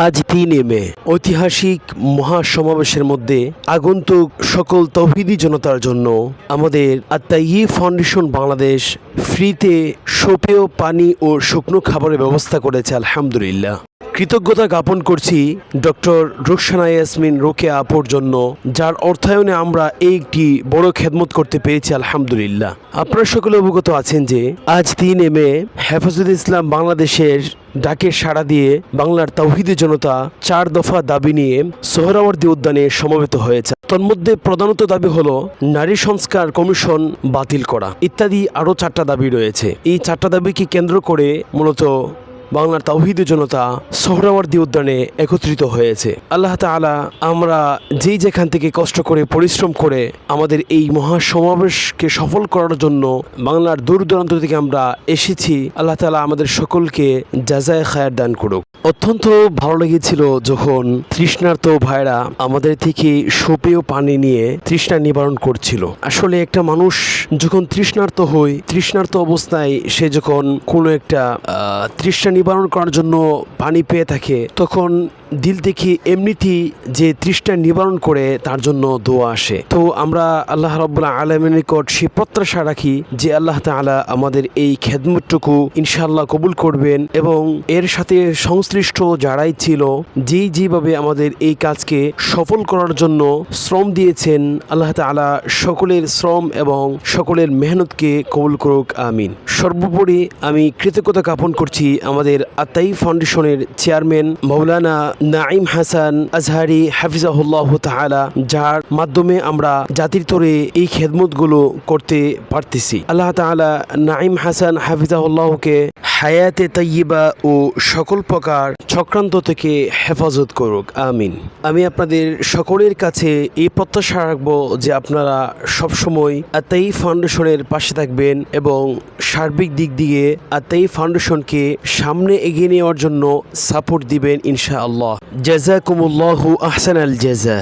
আজ ৩ মে ঐতিহাসিক মহাসমাবেশের মধ্যে আগন্তুক সকল তৌহিদি জনতার জন্য আমাদের আত-তাইয়িব ফাউন্ডেশন বাংলাদেশ ফ্রিতে সোপেয় পানি ও শুকনো খাবারের ব্যবস্থা করেছে। আলহামদুলিল্লাহ, কৃতজ্ঞতা জ্ঞাপন করছি ডক্টর রুকসানা ইয়াসমিন রোকেয়া আপুর জন্য, যার অর্থায়নে আমরা এই একটি বড় খেদমত করতে পেরেছি। আলহামদুলিল্লাহ, আপনারা সকলে অবগত আছেন যে আজ ৩ মে হেফাজতে ইসলাম বাংলাদেশের ডাকে সাড়া দিয়ে বাংলার তাওহীদি জনতা ৪ দফা দাবি নিয়ে সোহরাওয়ার্দী উদ্যানে সমবেত হয়েছে। তন্মধ্যে প্রধানত দাবি হলো নারী সংস্কার কমিশন বাতিল করা ইত্যাদি আরও ৪টা দাবি রয়েছে। এই ৪টা দাবিকে কেন্দ্র করে মূলত বাংলার তাওহীদি জনতা সোহরাওয়ার্দী উদ্যানে একত্রিত হয়েছে। আল্লাহ তাআলা আমরা যেখান থেকে কষ্ট করে পরিশ্রম করে আমাদের এই মহাসমাবেশকে সফল করার জন্য বাংলার দূর দূরান্ত থেকে আমরা এসেছি, আল্লাহ তাআলা আমাদের সকলকে জাযায়ে খায়ের দান করুক। অত্যন্ত ভালো লেগেছিল যখন তৃষ্ণার্ত ভাইরা আমাদের থেকে সোপেয় পানি নিয়ে তৃষ্ণা নিবারণ করছিল। আসলে একটা মানুষ যখন তৃষ্ণার্ত অবস্থায় সে যখন কোনো একটা তৃষ্ণা নিবারণ করার জন্য পানি পেয়ে থাকে, তখন দিল থেকে এমনিতেই যে তৃষ্ণা নিবারণ করে তার জন্য দোয়া আসে। তো আমরা আল্লাহ রাব্বুল আলামিনের নিকট সে প্রত্যাশা রাখি যে আল্লাহ তাআলা আমাদের এই খেদমতটুকু ইনশাআল্লাহ কবুল করবেন এবং এর সাথে সংশ্লিষ্ট যারাই ছিল যেভাবে আমাদের এই কাজকে সফল করার জন্য শ্রম দিয়েছেন, আল্লাহ তাআলা সকলের শ্রম এবং সকলের মেহনতকে কবুল করুক, আমিন। সর্বোপরি আমি কৃতজ্ঞতা জ্ঞাপন করছি আমাদের আত-তাইয়িব ফাউন্ডেশনের চেয়ারম্যান মাওলানা নাঈম হাসান আজহারি হাফিজাহুল্লাহ তাআলা, যার মাধ্যমে আমরা জাতির তরে এই খেদমতগুলো করতে পারতেছি। আল্লাহ তাআলা নাঈম হাসান হাফিজাহুল্লাহকে হায়াতে তাইয়্যিবা ও সকল প্রকার চক্রান্ত থেকে হেফাজত করুক, আমিন। আমি আপনাদের সকলের কাছে এই প্রত্যাশা রাখবো যে আপনারা সবসময় আত-তাইয়িব ফাউন্ডেশনের পাশে থাকবেন এবং সার্বিক দিক দিয়ে আত-তাইয়িব ফাউন্ডেশনকে সামনে এগিয়ে নেওয়ার জন্য সাপোর্ট দিবেন ইনশাআল্লাহ। জাযাকুমুল্লাহু আহসানাল জাযা।